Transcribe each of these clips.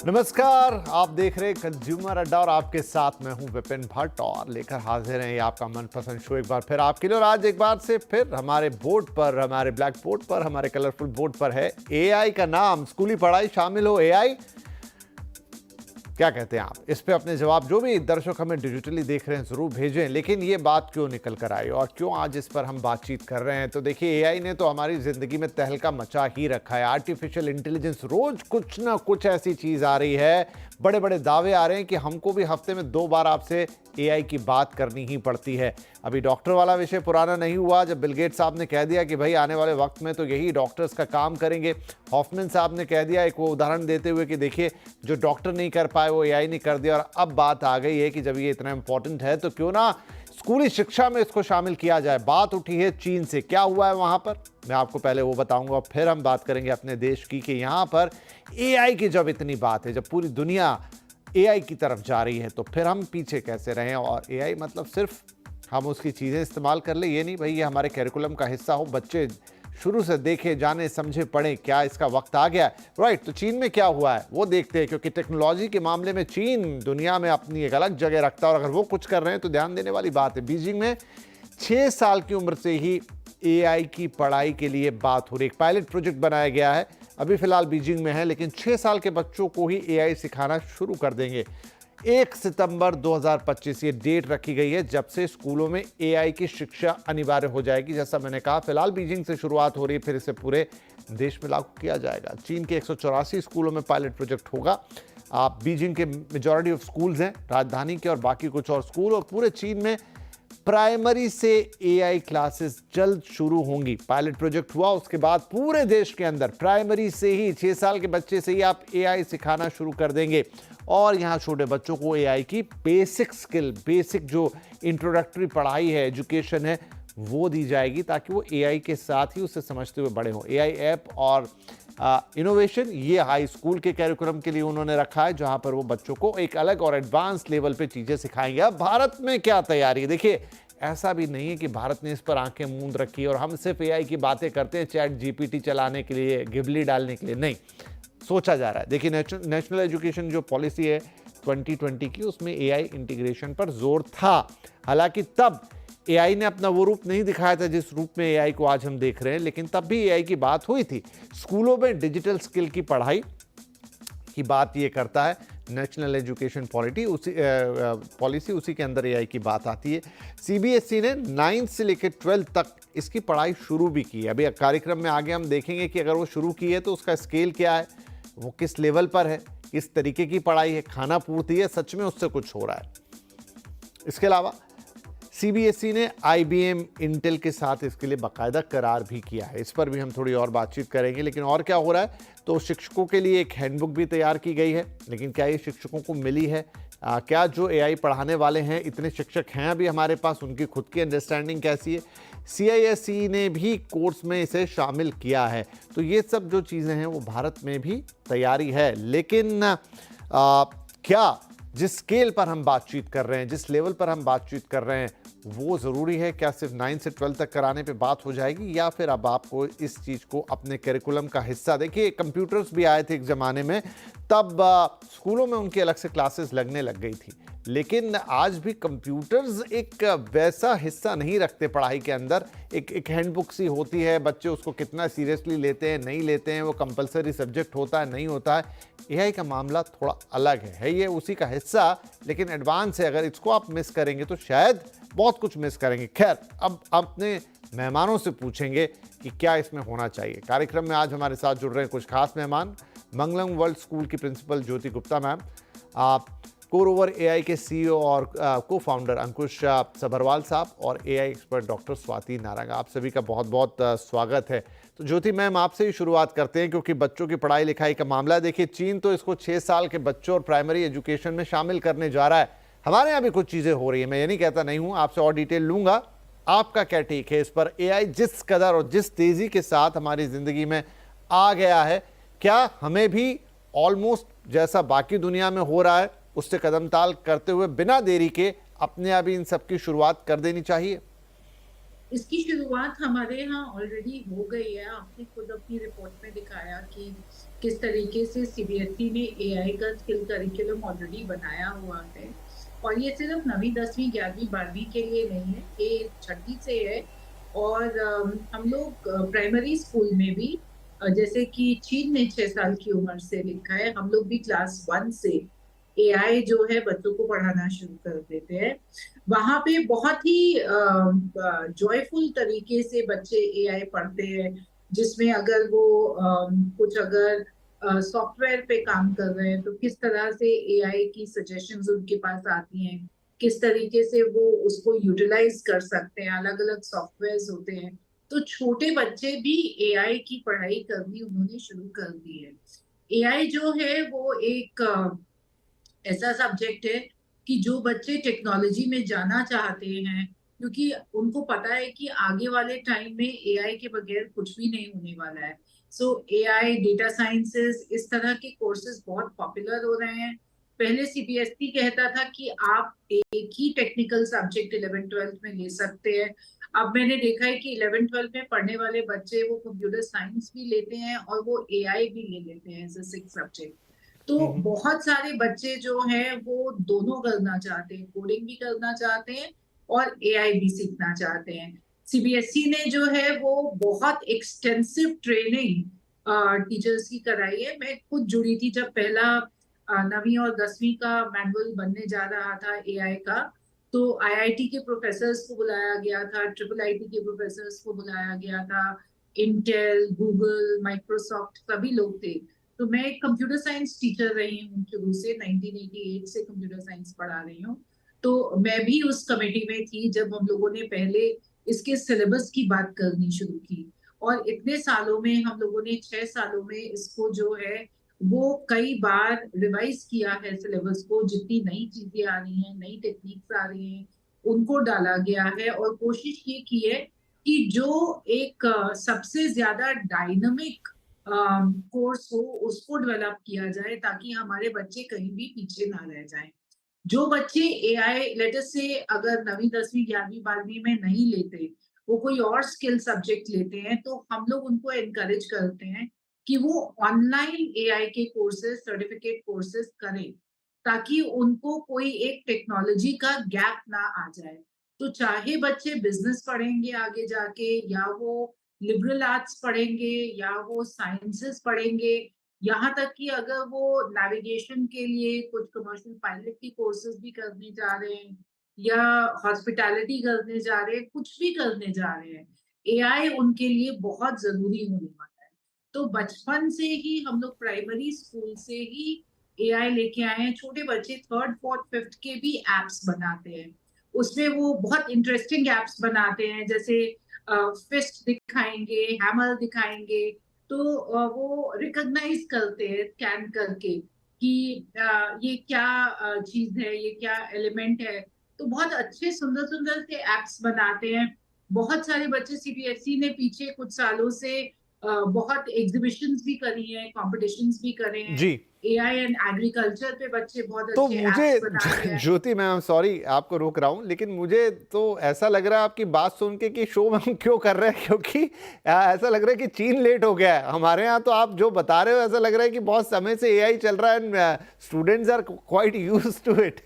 नमस्कार, आप देख रहे हैं कंज्यूमर अड्डा और आपके साथ मैं हूं विपिन भट्ट और लेकर हाजिर हैं ये आपका मनपसंद शो एक बार फिर आपके लिए। और आज एक बार से फिर हमारे बोर्ड पर, हमारे ब्लैक बोर्ड पर, हमारे कलरफुल बोर्ड पर है एआई का नाम। स्कूली पढ़ाई शामिल हो एआई, क्या कहते हैं आप? इस पे अपने जवाब जो भी दर्शक हमें डिजिटली देख रहे हैं जरूर भेजें। लेकिन ये बात क्यों निकल कर आई और क्यों आज इस पर हम बातचीत कर रहे हैं? तो देखिए, एआई ने तो हमारी जिंदगी में तहलका मचा ही रखा है। आर्टिफिशियल इंटेलिजेंस, रोज कुछ ना कुछ ऐसी चीज आ रही है, बड़े बड़े दावे आ रहे हैं कि हमको भी हफ्ते में 2 बार आपसे एआई की बात करनी ही पड़ती है। अभी डॉक्टर वाला विषय पुराना नहीं हुआ जब बिल गेट्स साहब ने कह दिया कि भाई आने वाले वक्त में तो यही डॉक्टर्स का काम करेंगे। हॉफमैन साहब ने कह दिया, एक वो उदाहरण देते हुए कि देखिए जो डॉक्टर नहीं कर पाए वो एआई ने कर दिया। और अब बात आ गई है कि जब ये इतना इंपॉर्टेंट है तो क्यों ना स्कूली शिक्षा में इसको शामिल किया जाए। बात उठी है चीन से, क्या हुआ है वहां पर मैं आपको पहले वो बताऊंगा, फिर हम बात करेंगे अपने देश की कि यहां पर एआई की जब इतनी बात है, जब पूरी दुनिया एआई की तरफ जा रही है तो फिर हम पीछे कैसे रहें। और एआई मतलब सिर्फ हम उसकी चीज़ें इस्तेमाल कर ले, ये नहीं भाई ये हमारे कैरिकुलम का हिस्सा हो, बच्चे शुरू से देखे, जाने, समझे, पढ़ें। क्या इसका वक्त आ गया है? राइट, तो चीन में क्या हुआ है वो देखते हैं, क्योंकि टेक्नोलॉजी के मामले में चीन दुनिया में अपनी एक अलग जगह रखता है और अगर वो कुछ कर रहे हैं तो ध्यान देने वाली बात है। बीजिंग में 6 साल की उम्र से ही एआई की पढ़ाई के लिए बात हो रही है। एक पायलट प्रोजेक्ट बनाया गया है, अभी फिलहाल बीजिंग में है, लेकिन 6 साल के बच्चों को ही एआई सिखाना शुरू कर देंगे। 1 सितंबर 2025 ये डेट रखी गई है जब से स्कूलों में एआई की शिक्षा अनिवार्य हो जाएगी। जैसा मैंने कहा, फिलहाल बीजिंग से शुरुआत हो रही है, फिर इसे पूरे देश में लागू किया जाएगा। चीन के 184 स्कूलों में पायलट प्रोजेक्ट होगा। आप बीजिंग के मेजॉरिटी ऑफ स्कूल्स हैं, राजधानी के और बाकी कुछ और स्कूल, और पूरे चीन में प्राइमरी से एआई क्लासेस जल्द शुरू होंगी। पायलट प्रोजेक्ट हुआ, उसके बाद पूरे देश के अंदर प्राइमरी से ही 6 साल के बच्चे से ही आप एआई सिखाना शुरू कर देंगे। और यहाँ छोटे बच्चों को एआई की बेसिक स्किल, बेसिक जो इंट्रोडक्टरी पढ़ाई है, एजुकेशन है, वो दी जाएगी ताकि वो एआई के साथ ही उसे समझते हुए बड़े हों। एआई ऐप और इनोवेशन ये हाई स्कूल के कैरिकुलम के लिए उन्होंने रखा है, जहां पर वो बच्चों को एक अलग और एडवांस लेवल पे चीजें सिखाएंगे। अब भारत में क्या तैयारी है? देखिए, ऐसा भी नहीं है कि भारत ने इस पर आंखें मूंद रखी और हम सिर्फ एआई की बातें करते हैं चैट जीपीटी चलाने के लिए, गिबली डालने के लिए। नहीं, सोचा जा रहा है। देखिए, नेशनल एजुकेशन जो पॉलिसी है 2020 की, उसमें एआई इंटीग्रेशन पर जोर था। हालांकि तब एआई ने अपना वो रूप नहीं दिखाया था जिस रूप में एआई को आज हम देख रहे हैं, लेकिन तब भी एआई की बात हुई थी। स्कूलों में डिजिटल स्किल की पढ़ाई की बात ये करता है नेशनल एजुकेशन पॉलिसी, उसी के अंदर एआई की बात आती है। सीबीएसई ने 9th से लेकर 12th तक इसकी पढ़ाई शुरू भी की है। अभी कार्यक्रम में आगे हम देखेंगे कि अगर वो शुरू की है तो उसका स्केल क्या है, वो किस लेवल पर है, किस तरीके की पढ़ाई है, खाना पूर्ति है, सच में उससे कुछ हो रहा है। इसके अलावा सीबीएसई ने आईबीएम, इंटेल के साथ इसके लिए बाकायदा करार भी किया है। इस पर भी हम थोड़ी और बातचीत करेंगे। लेकिन और क्या हो रहा है, तो शिक्षकों के लिए एक हैंडबुक भी तैयार की गई है। लेकिन क्या ये शिक्षकों को मिली है? क्या जो एआई पढ़ाने वाले हैं, इतने शिक्षक हैं अभी हमारे पास, उनकी खुद की अंडरस्टैंडिंग कैसी है? सीआईएसई ने भी कोर्स में इसे शामिल किया है। तो ये सब जो चीज़ें हैं वो भारत में भी तैयारी है। लेकिन क्या जिस स्केल पर हम बातचीत कर रहे हैं, जिस लेवल पर हम बातचीत कर रहे हैं, वो ज़रूरी है? क्या सिर्फ 9 से 12 तक कराने पे बात हो जाएगी, या फिर अब आपको इस चीज़ को अपने करिकुलम का हिस्सा? देखिए, कंप्यूटर्स भी आए थे एक ज़माने में, तब स्कूलों में उनकी अलग से क्लासेस लगने लग गई थी। लेकिन आज भी कंप्यूटर्स एक वैसा हिस्सा नहीं रखते पढ़ाई के अंदर। एक हैंडबुक सी होती है, बच्चे उसको कितना सीरियसली लेते हैं, नहीं लेते हैं, वो कंपलसरी सब्जेक्ट होता है, नहीं होता है। एआई का मामला थोड़ा अलग है ये उसी का हिस्सा, लेकिन एडवांस है। अगर इसको आप मिस करेंगे तो शायद बहुत कुछ मिस करेंगे। खैर, अब अपने मेहमानों से पूछेंगे कि क्या इसमें होना चाहिए। कार्यक्रम में आज हमारे साथ जुड़ रहे हैं कुछ खास मेहमान। मंगलम वर्ल्ड स्कूल की प्रिंसिपल ज्योति गुप्ता मैम, कोरोवर एआई के सीईओ और को फाउंडर अंकुश सभरवाल साहब, और AI expert doctor Swati Narang. आप सभी का बहुत बहुत स्वागत है। तो ज्योति मैम, आपसे ही शुरुआत करते हैं क्योंकि बच्चों की पढ़ाई लिखाई का मामला, देखिए चीन तो इसको 6 साल के बच्चों और प्राइमरी एजुकेशन में शामिल करने जा रहा है। हमारे यहाँ भी कुछ चीज़ें हो रही है, मैं ये नहीं कहता नहीं हूँ, आपसे और डिटेल लूंगा। आपका क्या टेक है इस पर? एआई जिस कदर और जिस तेज़ी के साथ हमारी ज़िंदगी में आ गया है, क्या हमें भी ऑलमोस्ट जैसा बाकी दुनिया में हो रहा है उससे कदम ताल करते हुए बिना देरी के अपने आप ही इन सब की शुरुआत कर देनी चाहिए? इसकी शुरुआत हमारे यहाँ ऑलरेडी हो गई है। आपने खुद अपनी रिपोर्ट में दिखाया कि किस तरीके से सीबीएसई ने एआई का स्किल करिकुलम ऑलरेडी बनाया हुआ है। और ये सिर्फ 9वीं 10वीं 11वीं 12वीं के लिए नहीं है, ये छठी से है। और हम लोग प्राइमरी स्कूल में भी जैसे कि चीन ने 6 साल की उम्र से लिखा है, हम लोग भी क्लास 1 से एआई जो है बच्चों को पढ़ाना शुरू कर देते हैं। वहां पे बहुत ही जॉयफुल तरीके से बच्चे एआई पढ़ते हैं, जिसमें अगर वो कुछ अगर सॉफ्टवेयर पे काम कर रहे हैं तो किस तरह से एआई की सजेशंस उनके पास आती हैं, किस तरीके से वो उसको यूटिलाइज कर सकते हैं। अलग अलग सॉफ्टवेयर्स होते हैं, तो छोटे बच्चे भी एआई की पढ़ाई करनी उन्होंने शुरू कर दी है। एआई जो है वो एक ऐसा सब्जेक्ट है कि जो बच्चे टेक्नोलॉजी में जाना चाहते हैं, क्योंकि उनको पता है कि आगे वाले टाइम में एआई के बगैर कुछ भी नहीं होने वाला है। सो एआई, डेटा साइंसेस, इस तरह के कोर्सेज बहुत पॉपुलर हो रहे हैं। पहले सीबीएसई कहता था कि आप एक ही टेक्निकल सब्जेक्ट 11th 12th में ले सकते हैं। अब मैंने देखा है कि 11th 12th में पढ़ने वाले बच्चे वो कंप्यूटर साइंस भी लेते हैं और वो एआई भी ले लेते हैं एज अ 6th सब्जेक्ट। तो हम्म। बहुत सारे बच्चे जो हैं वो दोनों करना चाहते हैं, कोडिंग भी करना चाहते हैं और एआई भी सीखना चाहते हैं। सीबीएसई ने जो है वो बहुत एक्सटेंसिव ट्रेनिंग टीचर्स की कराई है। मैं खुद जुड़ी थी जब पहला 9वीं और 10वीं का मैनुअल बनने जा रहा था एआई का। तो आईआईटी के प्रोफेसर्स को बुलाया गया था, ट्रिपल आईटी के प्रोफेसर्स को बुलाया गया था, इंटेल, गूगल, माइक्रोसॉफ्ट सभी लोग थे। तो मैं एक कंप्यूटर साइंस टीचर रही हूँ शुरू से, 1988 से कंप्यूटर साइंस पढ़ा रही हूँ। तो मैं भी उस कमेटी में थी जब हम लोगों ने पहले इसके सिलेबस की बात करनी शुरू की। और इतने सालों में हम लोगों ने 6 सालों में इसको जो है वो कई बार रिवाइज किया है सिलेबस को। जितनी नई चीजें आ रही हैं, नई टेक्निक्स आ रही हैं, उनको डाला गया है और कोशिश ये की है कि जो एक सबसे ज्यादा डायनामिक कोर्स हो उसको डेवलप किया जाए, ताकि हमारे बच्चे कहीं भी पीछे ना रह जाएं। जो बच्चे एआई लेटेस्ट से अगर 9वीं 10वीं 11वीं 12वीं में नहीं लेते, वो कोई और स्किल सब्जेक्ट लेते हैं, तो हम लोग उनको एनकरेज करते हैं कि वो ऑनलाइन एआई के कोर्सेज, सर्टिफिकेट कोर्सेज करें, ताकि उनको कोई एक टेक्नोलॉजी का गैप ना आ जाए। तो चाहे बच्चे बिजनेस पढ़ेंगे आगे जाके, या वो लिबरल आर्ट्स पढ़ेंगे, या वो साइंसेस पढ़ेंगे, यहाँ तक कि अगर वो नेविगेशन के लिए कुछ कमर्शियल पायलट की कोर्सेज भी करने जा रहे हैं, या हॉस्पिटैलिटी करने जा रहे हैं, कुछ भी करने जा रहे हैं, एआई उनके लिए बहुत जरूरी होने वाला है। तो बचपन से ही हम लोग प्राइमरी स्कूल से ही एआई लेके आए हैं। छोटे बच्चे 3rd 4th 5th के भी एप्स बनाते हैं। उसमें वो बहुत इंटरेस्टिंग एप्स बनाते हैं, जैसे फिस्ट दिखाएंगे, हैमर दिखाएंगे, तो वो रिकॉग्नाइज करते हैं स्कैन करके कि ये क्या चीज है, ये क्या एलिमेंट है। तो बहुत अच्छे सुंदर सुंदर से एप्स बनाते हैं। बहुत सारे बच्चे, सीबीएसई ने पीछे कुछ सालों से बहुत एग्जीबिशंस भी करी हैं, कॉम्पिटिशन्स भी करे हैं। जी। एआई एंड एग्रीकल्चर पे बच्चे बहुत तो अच्छे मुझे एप्स बना रहे हैं। ज्योति मैम, सॉरी आपको रोक रहा हूँ, लेकिन मुझे तो ऐसा लग रहा है आपकी बात सुन के कि शो में हम क्यों कर रहे हैं, क्योंकि ऐसा लग रहा है कि चीन लेट हो गया है। हमारे यहाँ तो आप जो बता रहे हो ऐसा लग रहा है कि बहुत समय से एआई चल रहा है and students are quite used to it.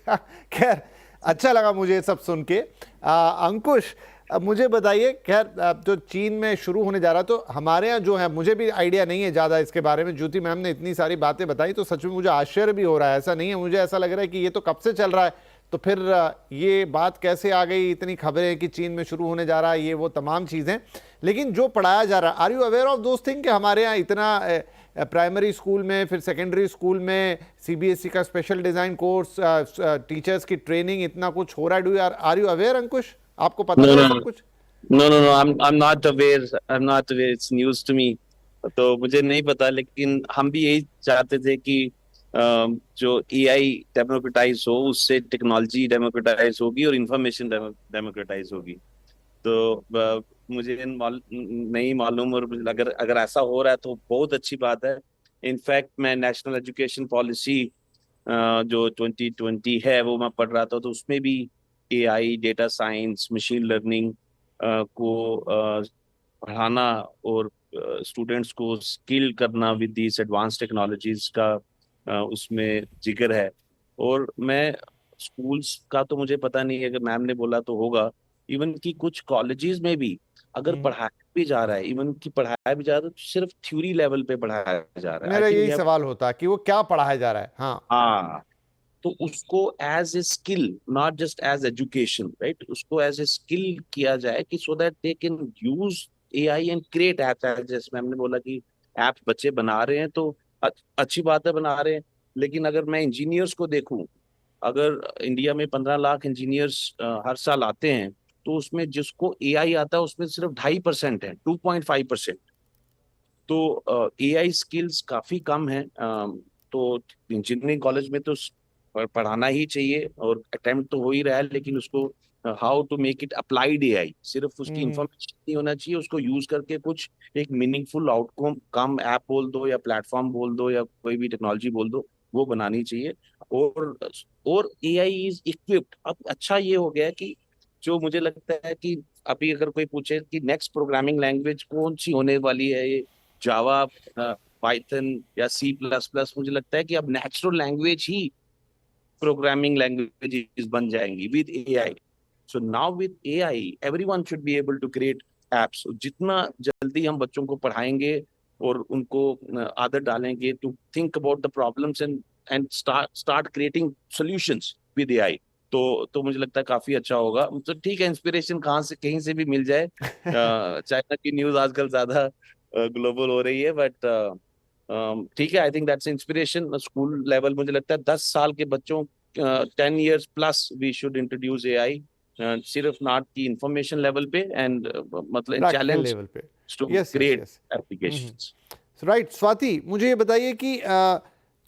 खैर, अच्छा लगा मुझे सब सुन के। अंकुश, अब मुझे बताइए, खैर जो चीन में शुरू होने जा रहा है, तो हमारे यहाँ जो है, मुझे भी आइडिया नहीं है ज़्यादा इसके बारे में। ज्योति मैम ने इतनी सारी बातें बताई तो सच में मुझे आश्चर्य भी हो रहा है। ऐसा नहीं है, मुझे ऐसा लग रहा है कि ये तो कब से चल रहा है, तो फिर ये बात कैसे आ गई, इतनी खबरें कि चीन में शुरू होने जा रहा है, ये वो तमाम चीज़ें। लेकिन जो पढ़ाया जा रहा है, are you aware of those thing कि हमारे यहाँ इतना प्राइमरी स्कूल में, फिर सेकेंडरी स्कूल में सीबीएसई का स्पेशल डिज़ाइन कोर्स, टीचर्स की ट्रेनिंग, इतना कुछ हो रहा है? Do are you aware Ankush? आपको पता No, था ये no, सब no, कुछ? no. I'm not aware. I'm not aware. It's news to me. तो मुझे नहीं पता, लेकिन हम भी यही चाहते थे कि जो एआई डेमोक्रेटाइज हो, उससे टेक्नोलॉजी डेमोक्रेटाइज होगी और इंफॉर्मेशन डेमोक्रेटाइज होगी। तो मुझे नहीं मालूम, और अगर अगर ऐसा हो रहा है तो बहुत अच्छी बात है। इनफैक्ट मैं नेशनल एजुकेशन पॉलिसी जो 2020 है वो मैं पढ़ रहा था, तो उसमें भी AI, data science, machine learning को पढ़ाना और स्टूडेंट्स को स्किल करना विद दीज एडवांस टेक्नोलॉजीज का उसमें जिक्र है। और मैं स्कूल्स का तो मुझे पता नहीं है, अगर मैम ने बोला तो होगा। इवन कि कुछ कॉलेजेस में भी अगर पढ़ाया भी जा रहा है, इवन कि पढ़ाया भी जा रहा है, तो सिर्फ थ्योरी लेवल पे पढ़ाया जा रहा है। मेरा यही सवाल होता है कि वो क्या पढ़ाया जा रहा है। हाँ, तो उसको as a skill, not just as education, right, उसको एज ए स्किल किया जाए कि so that they can use AI and create apps. जैसे मैम ने बोला कि एप्स बच्चे बना रहे हैं, तो अच्छी बात है, बना रहे हैं। लेकिन अगर मैं इंजीनियर्स को देखूं, अगर इंडिया में 15 लाख इंजीनियर्स हर साल आते हैं, तो उसमें जिसको एआई आता है उसमें सिर्फ 2.5% है, 2.5%। तो एआई स्किल्स काफी कम है। तो इंजीनियरिंग कॉलेज में तो पढ़ाना ही चाहिए, और अटेम्प्ट तो हो ही रहा है, लेकिन उसको how to make it applied AI, सिर्फ उसकी इंफॉर्मेशन नहीं होना चाहिए, उसको यूज करके कुछ एक मीनिंगफुल आउटकम, कम ऐप बोल दो या प्लेटफॉर्म बोल दो या कोई भी टेक्नोलॉजी बोल दो, वो बनानी चाहिए। और एआई इज इक्विप्ड। अब अच्छा ये हो गया है कि जो मुझे लगता है कि अभी अगर कोई पूछे कि नेक्स्ट प्रोग्रामिंग लैंग्वेज कौन सी होने वाली है, ये जावा, पाइथन या C++, मुझे लगता है कि अब नेचुरल लैंग्वेज ही प्रोग्रामिंग लैंग्वेजेस बन जाएंगी with AI. So now with AI everyone should be able to create apps. जितना जल्दी हम बच्चों को पढ़ाएंगे और उनको आदत डालेंगे to think about the problems and start creating solutions with AI, तो मुझे लगता है काफी अच्छा होगा। तो ठीक है, इंस्पिरेशन कहाँ से कहीं से भी मिल जाए। चाइना की न्यूज आजकल ज्यादा ग्लोबल हो रही है, बट ठीक है, I think that's inspiration. School level मुझे लगता है 10 साल के बच्चों, 10 years plus we should introduce AI, सिर्फ नॉट की इंफॉर्मेशन लेवल पे एंड मतलब चैलेंज लेवल पे to create applications. Right. Swati, मुझे ये बताइए कि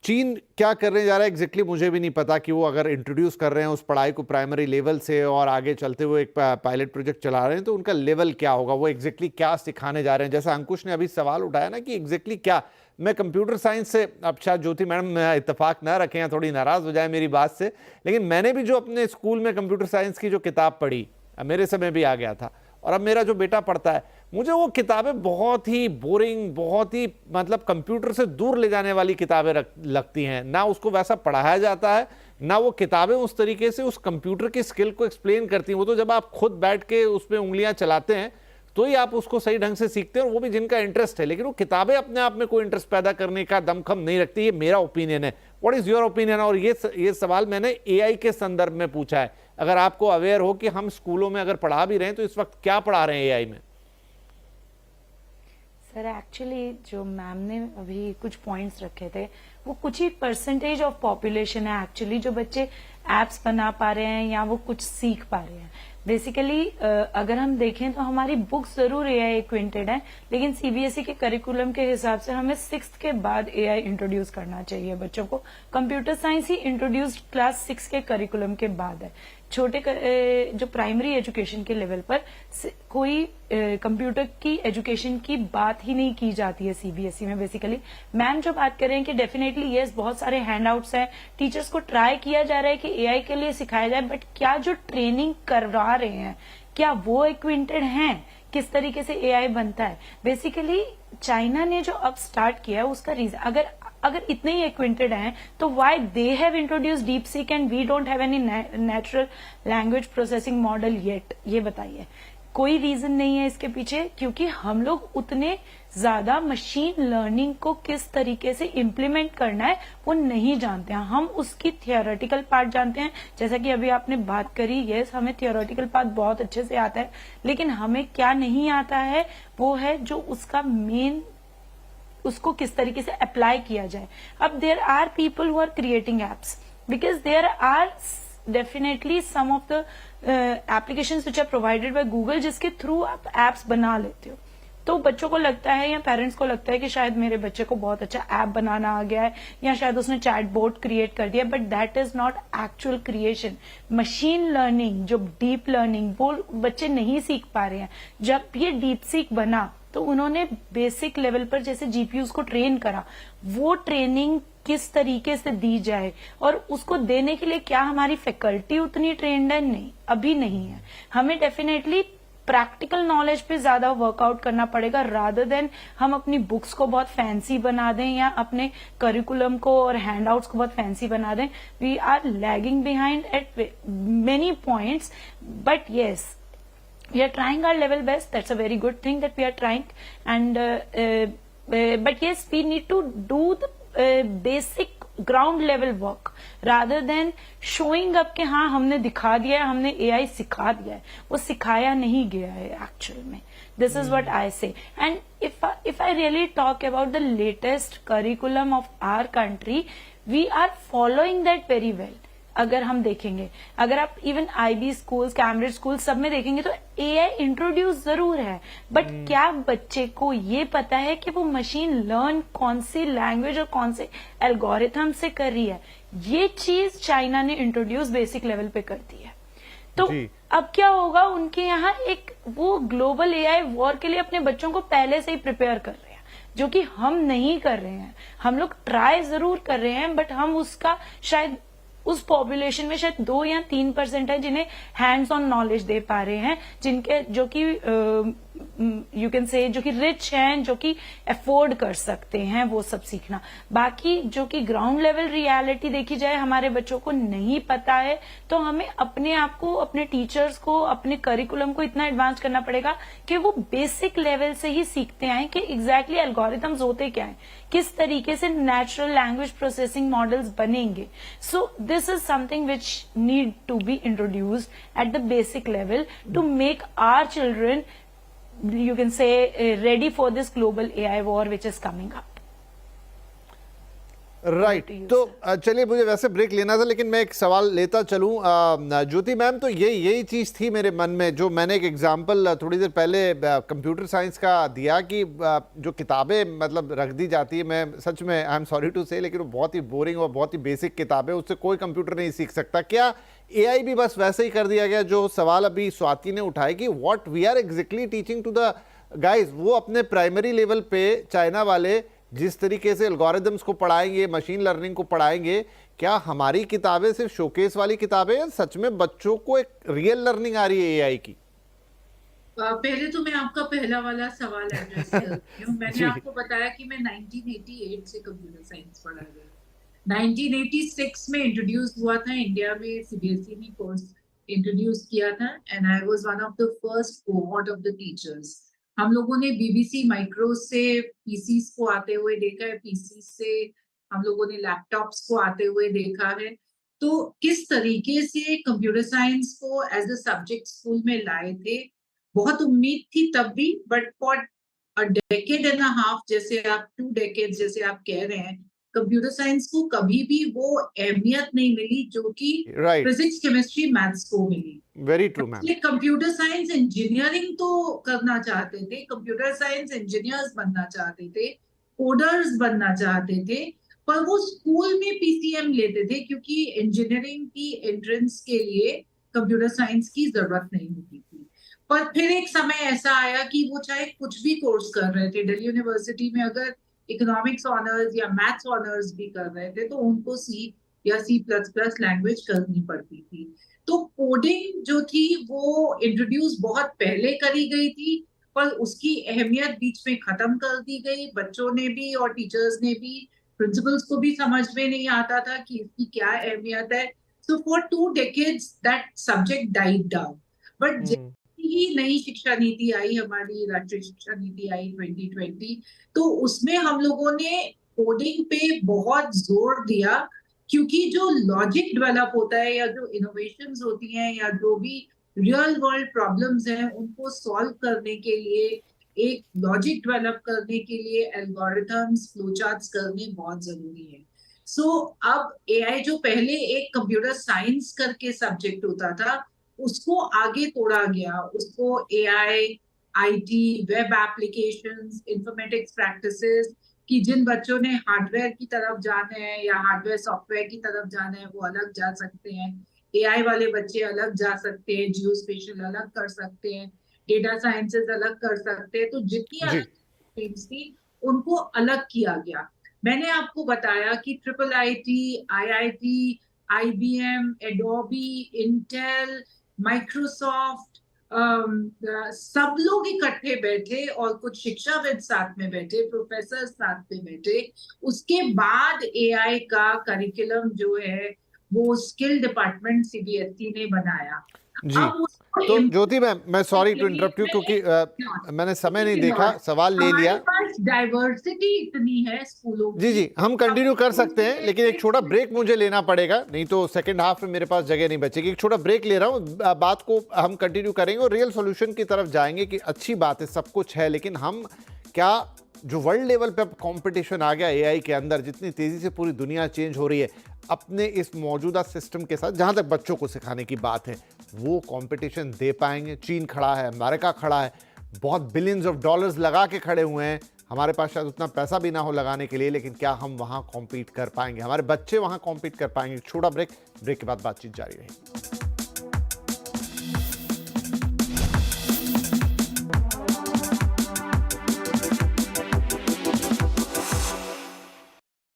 चीन क्या करने जा रहा है एग्जैक्टली मुझे भी नहीं पता कि वो अगर इंट्रोड्यूस कर रहे हैं उस पढ़ाई को प्राइमरी लेवल से और आगे चलते हुए एक पायलट प्रोजेक्ट चला रहे हैं, तो उनका लेवल क्या होगा, वो एग्जैक्टली क्या सिखाने जा रहे हैं। जैसा अंकुश ने अभी सवाल उठाया ना कि एग्जैक्टली क्या, मैं कंप्यूटर साइंस से, अब शायद ज्योति मैडम इत्तेफाक ना रखें या थोड़ी नाराज हो जाए मेरी बात से, लेकिन मैंने भी जो अपने स्कूल में कंप्यूटर साइंस की जो किताब पढ़ी, मेरे समय भी आ गया था, और अब मेरा जो बेटा पढ़ता है, मुझे वो किताबें बहुत ही बोरिंग, बहुत ही मतलब कंप्यूटर से दूर ले जाने वाली किताबें लगती हैं। ना उसको वैसा पढ़ाया जाता है, ना वो किताबें उस तरीके से उस कंप्यूटर की स्किल को एक्सप्लेन करती हैं। वो तो जब आप खुद बैठ के उस पर उंगलियां चलाते हैं तो ही आप उसको सही ढंग से सीखते हैं, और वो भी जिनका इंटरेस्ट है। लेकिन वो किताबें अपने आप में कोई इंटरेस्ट पैदा करने का दमखम नहीं रखती। ये मेरा ओपिनियन है। What is your opinion? और ये सवाल मैंने एआई के संदर्भ में पूछा है, अगर आपको अवेयर हो कि हम स्कूलों में अगर पढ़ा भी रहे हैं तो इस वक्त क्या पढ़ा रहे हैं एआई में। सर एक्चुअली जो मैम ने अभी कुछ पॉइंट्स रखे थे, वो कुछ ही परसेंटेज ऑफ पॉपुलेशन है एक्चुअली जो बच्चे एप्स बना पा रहे हैं या वो कुछ सीख पा रहे हैं। बेसिकली अगर हम देखें तो हमारी बुक्स जरूर एआई इक्विंटेड है, लेकिन सीबीएसई के करिकुलम के हिसाब से हमें 6th के बाद एआई इंट्रोड्यूस करना चाहिए बच्चों को। कंप्यूटर साइंस ही इंट्रोड्यूस्ड क्लास 6 के करिकुलम के बाद है। छोटे जो प्राइमरी एजुकेशन के लेवल पर कोई कंप्यूटर की एजुकेशन की बात ही नहीं की जाती है सीबीएसई में। बेसिकली मैम जो बात कर रहे हैं कि डेफिनेटली यस, बहुत सारे हैंडआउट्स हैं, टीचर्स को ट्राई किया जा रहा है कि एआई के लिए सिखाया जाए, बट क्या जो ट्रेनिंग करवा रहे हैं क्या वो एक्विंटेड हैं, किस तरीके से एआई बनता है। बेसिकली चाइना ने जो अब स्टार्ट किया है उसका रीजन, अगर इतने ही एक्विंटेड हैं तो why they have introduced DeepSeek and we don't have any natural language processing model yet, ये बताइए। कोई रीजन नहीं है इसके पीछे, क्योंकि हम लोग उतने ज्यादा मशीन लर्निंग को किस तरीके से इम्प्लीमेंट करना है वो नहीं जानते हैं। हम उसकी थियोरेटिकल पार्ट जानते हैं, जैसा कि अभी आपने बात करी, यस हमें थियोरेटिकल पार्ट बहुत अच्छे से आता है, लेकिन हमें क्या नहीं आता है वो है जो उसका मेन, उसको किस तरीके से अप्लाई किया जाए। अब there are people who are creating apps because there are definitely some of the applications which are provided by Google, जिसके थ्रू आप एप्स बना लेते हो। तो बच्चों को लगता है या पेरेंट्स को लगता है कि शायद मेरे बच्चे को बहुत अच्छा ऐप बनाना आ गया है या शायद उसने चैट बोट क्रिएट कर दिया, but that is not actual creation. Machine learning, जो डीप लर्निंग, वो बच्चे नहीं सीख पा रहे हैं। जब ये डीप सीक बना तो उन्होंने बेसिक लेवल पर जैसे जीपीयूज को ट्रेन करा, वो ट्रेनिंग किस तरीके से दी जाए और उसको देने के लिए क्या हमारी फैकल्टी उतनी ट्रेंड है? नहीं, अभी नहीं है। हमें डेफिनेटली प्रैक्टिकल नॉलेज पे ज्यादा वर्कआउट करना पड़ेगा, रादर देन हम अपनी बुक्स को बहुत फैंसी बना दें या अपने करिकुलम को और हैंडआउट्स को बहुत फैंसी बना दें. We are lagging behind at many points, but yes, we are trying our level best. That's a very good thing that we are trying, and but yes, we need to do the basic ground level work rather than showing up कि हाँ हमने दिखा दिया है, हमने AI सिखा दिया है. वो सिखाया नहीं गया है actual में. This is what I say. And if I really talk about the latest curriculum of our country, we are following that very well. अगर हम देखेंगे, अगर आप even IB schools, Cambridge school सब में देखेंगे तो AI इंट्रोड्यूस जरूर है, बट क्या बच्चे को ये पता है कि वो मशीन लर्न कौन सी लैंग्वेज और कौन से एल्गोरिथम से कर रही है? ये चीज चाइना ने इंट्रोड्यूस बेसिक लेवल पे कर दी है. तो अब क्या होगा, उनके यहाँ एक वो ग्लोबल AI वॉर के लिए अपने बच्चों को पहले से ही प्रिपेयर कर रहे हैं, जो कि हम नहीं कर रहे हैं. हम लोग ट्राई जरूर कर रहे हैं, बट हम उसका शायद उस पॉपुलेशन में शायद 2 या 3% है जिन्हें हैंड्स ऑन नॉलेज दे पा रहे हैं, जिनके जो कि यू कैन से जो कि रिच हैं, जो कि अफोर्ड कर सकते हैं वो सब सीखना. बाकी जो कि ग्राउंड लेवल रियलिटी देखी जाए हमारे बच्चों को नहीं पता है, तो हमें अपने आप को, अपने टीचर्स को, अपने करिकुलम को इतना एडवांस करना पड़ेगा कि वो बेसिक लेवल से ही सीखते आए कि एग्जैक्टली एल्गोरिथम्स होते क्या है, किस तरीके से नेचुरल लैंग्वेज प्रोसेसिंग मॉडल्स बनेंगे. So this is something which need to be introduced at the basic level to make our children, you can say, ready for this global AI war which is coming up. Right. तो चलिए, मुझे वैसे break लेना था, लेकिन मैं एक सवाल लेता चलूं. ज्योति मैम, तो यही चीज़ थी मेरे मन में, जो मैंने एक एग्जांपल थोड़ी देर पहले कंप्यूटर साइंस का दिया कि जो किताबें मतलब रख दी जाती है, मैं सच में आई एम सॉरी टू से, लेकिन वो बहुत ही बोरिंग और बहुत ही बेसिक किताबें, उससे कोई कंप्यूटर नहीं सीख सकता. क्या AI भी बस वैसे ही कर दिया गया? जो सवाल अभी स्वाति ने उठाया कि what we are exactly teaching to the guys, वो अपने प्राइमरी लेवल पे चाइना वाले जिस तरीके से एल्गोरिथम्स को पढ़ाएंगे, मशीन लर्निंग को पढ़ाएंगे, क्या हमारी किताबें सिर्फ शोकेस वाली किताबें हैं? सच में बच्चों को एक रियल लर्निंग आ रही है AI की? पहले तो मैं आपका पहला वाला सवाल एड्रेस करती हूँ. मैंने आपको बताया कि मैं 1988 से कंप्यूटर साइंस पढ़ा रही हूँ. 1986 में इंट्रोड्यूस हुआ था इंडिया में, CBSE ने कोर्स इंट्रोड्यूस किया था, and I was one of the first cohort of the teachers. हम लोगों ने BBC माइक्रो से PCs को आते हुए देखा है, PC से हम लोगों ने लैपटॉप्स को आते हुए देखा है. तो किस तरीके से कंप्यूटर साइंस को एज अ सब्जेक्ट स्कूल में लाए थे, बहुत उम्मीद थी तब भी, but for a decade and a half, जैसे आप 2 डेकेड जैसे आप कह रहे हैं, कंप्यूटर साइंस को कभी भी वो अहमियत नहीं मिली जो कि फिजिक्स, केमिस्ट्री, मैथ्स को मिली. Very true ma'am. Computer science engineering तो करना चाहते थे, कंप्यूटर साइंस इंजीनियर्स बनना चाहते थे, कोडर्स बनना चाहते थे, पर वो स्कूल में PCM लेते थे क्योंकि इंजीनियरिंग की एंट्रेंस के लिए कंप्यूटर साइंस की जरूरत नहीं होती थी. पर फिर एक समय ऐसा आया कि वो चाहे कुछ भी कोर्स कर रहे थे, दिल्ली यूनिवर्सिटी में अगर इकोनॉमिक्स ऑनर्स या मैथ्स ऑनर्स भी कर रहे थे तो उनको C या C++ लैंग्वेज करनी पड़ती थी. तो कोडिंग जो थी वो इंट्रोड्यूस बहुत पहले करी गई थी, पर उसकी अहमियत बीच में खत्म कर दी गई. बच्चों ने भी और टीचर्स ने भी, प्रिंसिपल्स को भी समझ में नहीं आता था कि इसकी क्या अहमियत है. So for 2 decades that subject died down. But he नई शिक्षा नीति आई, हमारी राष्ट्रीय शिक्षा नीति आई 2020, तो उसमें हम लोगों ने कोडिंग पे बहुत जोर दिया, क्योंकि जो लॉजिक डेवलप होता है या जो इनोवेशंस होती हैं या जो भी रियल वर्ल्ड प्रॉब्लम्स हैं उनको सॉल्व करने के लिए, एक लॉजिक डेवलप करने के लिए एल्गोरिथम्स, फ्लोचार्ट्स करने बहुत जरूरी है. सो अब AI जो पहले एक कंप्यूटर साइंस करके सब्जेक्ट होता था, उसको आगे तोड़ा गया, उसको AI, IT, web applications, informatics practices, कि जिन बच्चों ने हार्डवेयर की तरफ जाना है या हार्डवेयर सॉफ्टवेयर की तरफ जाना है वो अलग जा सकते हैं, AI वाले बच्चे अलग जा सकते हैं, जियोस्पेशियल अलग कर सकते हैं, डेटा साइंसेस अलग कर सकते हैं. तो जितनी अलग स्ट्रीम्स थी उनको अलग किया गया. मैंने आपको बताया कि IIIT, IIT, IBM, Adobe, Intel, Microsoft, सब लोग इकट्ठे बैठे और कुछ शिक्षाविद साथ में बैठे, प्रोफेसर साथ में बैठे, उसके बाद एआई का करिकुलम जो है वो स्किल डिपार्टमेंट सीबीएसई ने बनाया। जी, अब उसको तो ज्योति मैम, मैं सॉरी टू इंटरप्ट यू, क्योंकि मैंने समय नहीं देखा, सवाल ले लिया। हमारे पास डाइवर्सिटी इतनी है स्कूलों की। जी जी, हम कंटिन्यू कर सकते हैं, लेकिन एक छोटा ब्रेक मुझे लेना पड़ेगा, नहीं तो सेकंड हाफ में मेरे पास जगह नहीं बचेगी। एक छोटा ब्रेक ले रहा हूँ, बात को हम कंटिन्यू करेंगे और रियल सॉल्यूशन की तरफ जाएंगे कि अच्छी बात है, सब कुछ है, लेकिन हम क्या जो वर्ल्ड लेवल पे अब कंपटीशन आ गया एआई के अंदर, जितनी तेजी से पूरी दुनिया चेंज हो रही है, अपने इस मौजूदा सिस्टम के साथ, जहां तक बच्चों को सिखाने की बात है, वो कंपटीशन दे पाएंगे? चीन खड़ा है, अमेरिका खड़ा है, बहुत बिलियंस ऑफ डॉलर्स लगा के खड़े हुए हैं, हमारे पास शायद उतना पैसा भी ना हो लगाने के लिए, लेकिन क्या हम वहां कॉम्पीट कर पाएंगे, हमारे बच्चे वहां कॉम्पीट कर पाएंगे? छोटा ब्रेक के बाद बातचीत जारी रहेगी।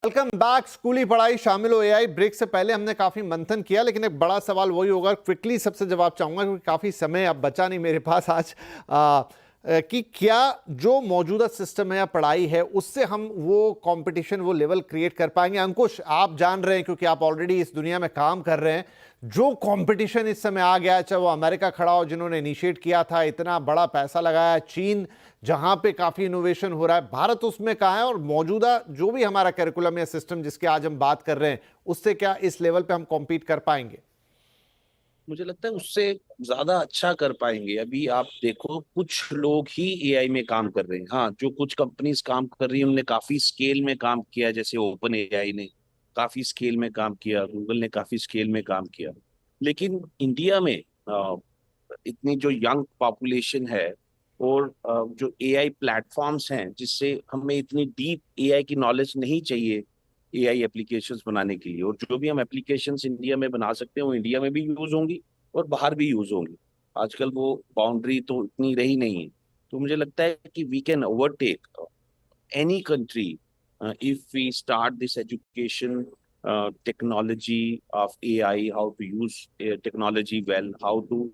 Welcome back. स्कूली पढ़ाई शामिल हो एआई। ब्रेक से पहले हमने काफी मंथन किया, लेकिन एक बड़ा सवाल वही होगा, क्विकली सबसे जवाब चाहूंगा क्योंकि काफी समय अब बचा नहीं मेरे पास आज, कि क्या जो मौजूदा सिस्टम है या पढ़ाई है उससे हम वो कंपटीशन, वो लेवल क्रिएट कर पाएंगे? अंकुश, आप जान रहे हैं क्योंकि आप ऑलरेडी इस दुनिया में काम कर रहे हैं, जो कंपटीशन इस समय आ गया, चाहे वो अमेरिका खड़ा हो जिन्होंने इनिशिएट किया था, इतना बड़ा पैसा लगाया, चीन जहां पे काफी इनोवेशन हो रहा है, भारत उसमें कहाँ है, और मौजूदा जो भी हमारा करिकुलम या सिस्टम जिसके आज हम बात कर रहे हैं, उससे क्या इस लेवल पे हम कॉम्पीट कर पाएंगे? मुझे लगता है उससे ज्यादा अच्छा कर पाएंगे। अभी आप देखो, कुछ लोग ही एआई में काम कर रहे हैं। हाँ, जो कुछ कंपनीज काम कर रही हैं उन्होंने काफी स्केल में काम किया, जैसे ओपन एआई ने काफी स्केल में काम किया, गूगल ने काफी स्केल में काम किया। लेकिन इंडिया में इतनी जो यंग पॉपुलेशन है और जो एआई प्लेटफॉर्म्स हैं, जिससे हमें इतनी डीप एआई की नॉलेज नहीं चाहिए एआई एप्लीकेशंस बनाने के लिए, और जो भी हम एप्लीकेशंस इंडिया में बना सकते हैं वो इंडिया में भी यूज होंगी और बाहर भी यूज होंगी। आजकल वो बाउंड्री तो इतनी रही नहीं है। तो मुझे लगता है कि we can overtake any country if we start this education technology of AI, how to use technology well, how to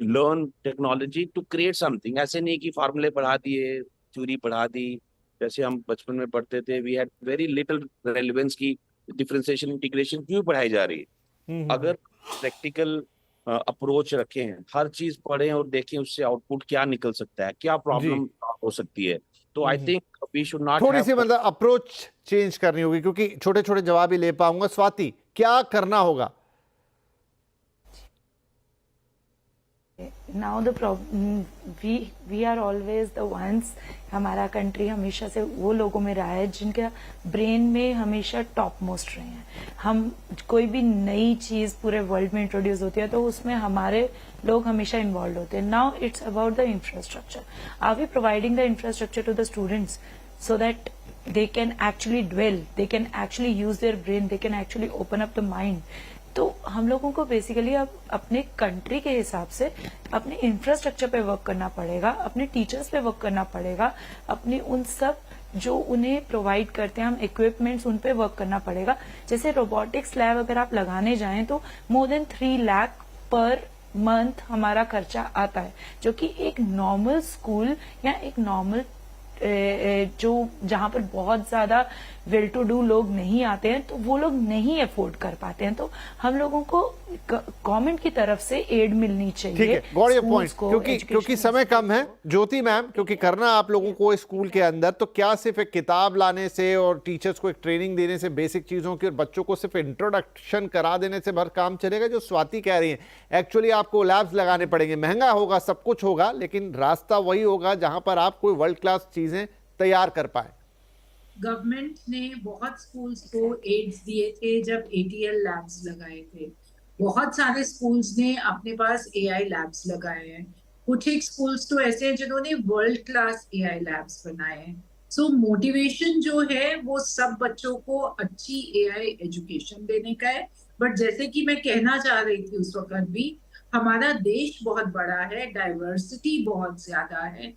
learn technology to create something. ऐसे नहीं कि फार्मूले पढ़ा दिए, थ्योरी पढ़ा दी, जैसे हम बचपन में पढ़ते थे, we had very little relevance की डिफरेंशिएशन इंटीग्रेशन क्यों पढ़ाई जा रही है। अगर प्रैक्टिकल अप्रोच रखें, हर चीज पढ़ें और देखें उससे आउटपुट क्या निकल सकता है, क्या प्रॉब्लम हो सकती है, तो I think we should not थोड़ी सी मतलब अप्रोच चेंज करनी होगी, क्योंकि छोटे छोटे जवाब ही ले पाऊंगा। स्वाति, क्या करना होगा? Now the problem, we are always the ones, हमारा कंट्री हमेशा से वो लोगों में रहा है जिनके ब्रेन में हमेशा टॉप मोस्ट रहे हैं। हम कोई भी नई चीज पूरे वर्ल्ड में इंट्रोड्यूस होती है तो उसमें हमारे लोग हमेशा इन्वॉल्व होते हैं। Now it's about the infrastructure. Are we providing the infrastructure to the students so that they can actually dwell, they can actually use their brain, they can actually open up the mind. तो हम लोगों को basically अब अपने country के हिसाब से अपने इंफ्रास्ट्रक्चर पे वर्क करना पड़ेगा, अपने टीचर्स पे वर्क करना पड़ेगा, अपने उन सब जो उन्हें प्रोवाइड करते हैं हम इक्विपमेंट्स, उन पे वर्क करना पड़ेगा। जैसे रोबोटिक्स लैब अगर आप लगाने जाएं तो more than 3 lakh per month हमारा खर्चा आता है, जो कि एक नॉर्मल स्कूल या एक नॉर्मल जो जहां पर बहुत ज्यादा वेल टू डू लोग नहीं आते हैं तो वो लोग नहीं अफोर्ड कर पाते हैं। तो हम लोगों को गवर्नमेंट की तरफ से एड मिलनी चाहिए। ठीक है, गॉट योर पॉइंट। क्योंकि समय कम है ज्योति मैम, क्योंकि करना आप लोगों को स्कूल के अंदर, तो क्या सिर्फ एक किताब लाने से और टीचर्स को एक ट्रेनिंग देने से बेसिक चीजों की और बच्चों को सिर्फ इंट्रोडक्शन करा देने से भर काम चलेगा? जो स्वाति कह रही है, एक्चुअली आपको लैब्स लगाने पड़ेंगे, महंगा होगा, सब कुछ होगा, लेकिन रास्ता वही होगा जहां पर आप कोई वर्ल्ड क्लास चीजें तैयार कर पाए। गवर्नमेंट ने बहुत स्कूल्स को एड्स दिए थे जब ATL लैब्स लगाए थे। बहुत सारे स्कूल्स ने अपने पास AI लैब्स लगाए हैं। कुछ एक स्कूल्स तो ऐसे हैं जिन्होंने वर्ल्ड क्लास AI लैब्स बनाए हैं। सो मोटिवेशन जो है वो सब बच्चों को अच्छी AI एजुकेशन देने का है। बट जैसे कि मैं कहना चाह रही थी उस वक्त भी, हमारा देश बहुत बड़ा है, डाइवर्सिटी बहुत ज्यादा है,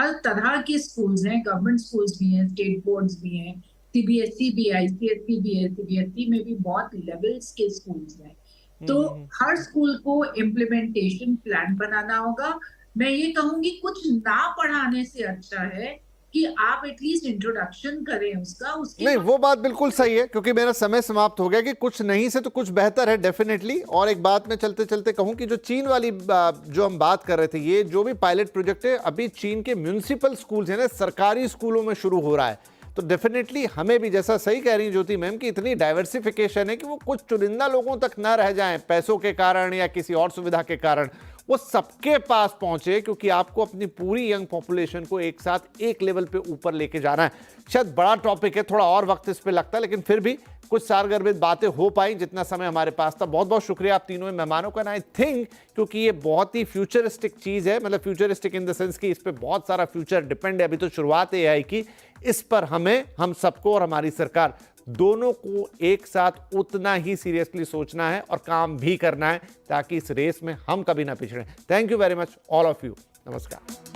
हर तरह के स्कूल्स हैं, गवर्नमेंट स्कूल्स भी हैं, स्टेट बोर्ड्स भी हैं, CBSE भी, ICSE भी है, CBSE में भी बहुत लेवल्स के स्कूल्स हैं। तो हर स्कूल को इम्प्लीमेंटेशन प्लान बनाना होगा। मैं ये कहूंगी कुछ ना पढ़ाने से अच्छा है कि आप एटलीस्ट इंट्रोडक्शन करें उसका, उसके नहीं, वो बात बिल्कुल सही है, क्योंकि मेरा समय समाप्त हो गया कि कुछ नहीं से तो कुछ बेहतर है डेफिनेटली। और एक बात मैं चलते चलते कहूं कि जो चीन वाली जो हम बात कर रहे थे, ये जो भी पायलट प्रोजेक्ट है अभी चीन के म्यूनिसिपल स्कूल्स है ना, सरकारी स्कूलों में शुरू हो रहा है। तो डेफिनेटली हमें भी, जैसा सही कह रही हैं ज्योति मैम, कि इतनी डाइवर्सिफिकेशन है कि वो कुछ चुनिंदा लोगों तक ना रह जाएं पैसों के कारण या किसी और सुविधा के कारण, वो सबके पास पहुंचे, क्योंकि आपको अपनी पूरी यंग पॉपुलेशन को एक साथ एक लेवल पे ऊपर लेके जाना है। शायद बड़ा टॉपिक है, थोड़ा और वक्त इस पे लगता है, लेकिन फिर भी कुछ सारगर्भित बातें हो पाई जितना समय हमारे पास था। बहुत बहुत शुक्रिया आप तीनों मेहमानों का। आई थिंक क्योंकि ये बहुत ही फ्यूचरिस्टिक चीज है, मतलब फ्यूचरिस्टिक इन द सेंस कि इस पे बहुत सारा फ्यूचर डिपेंड है, अभी तो शुरुआत है एआई की। इस पर हमें, हम सबको और हमारी सरकार दोनों को एक साथ उतना ही सीरियसली सोचना है और काम भी करना है, ताकि इस रेस में हम कभी ना पिछड़ें। Thank you very much all of you. नमस्कार।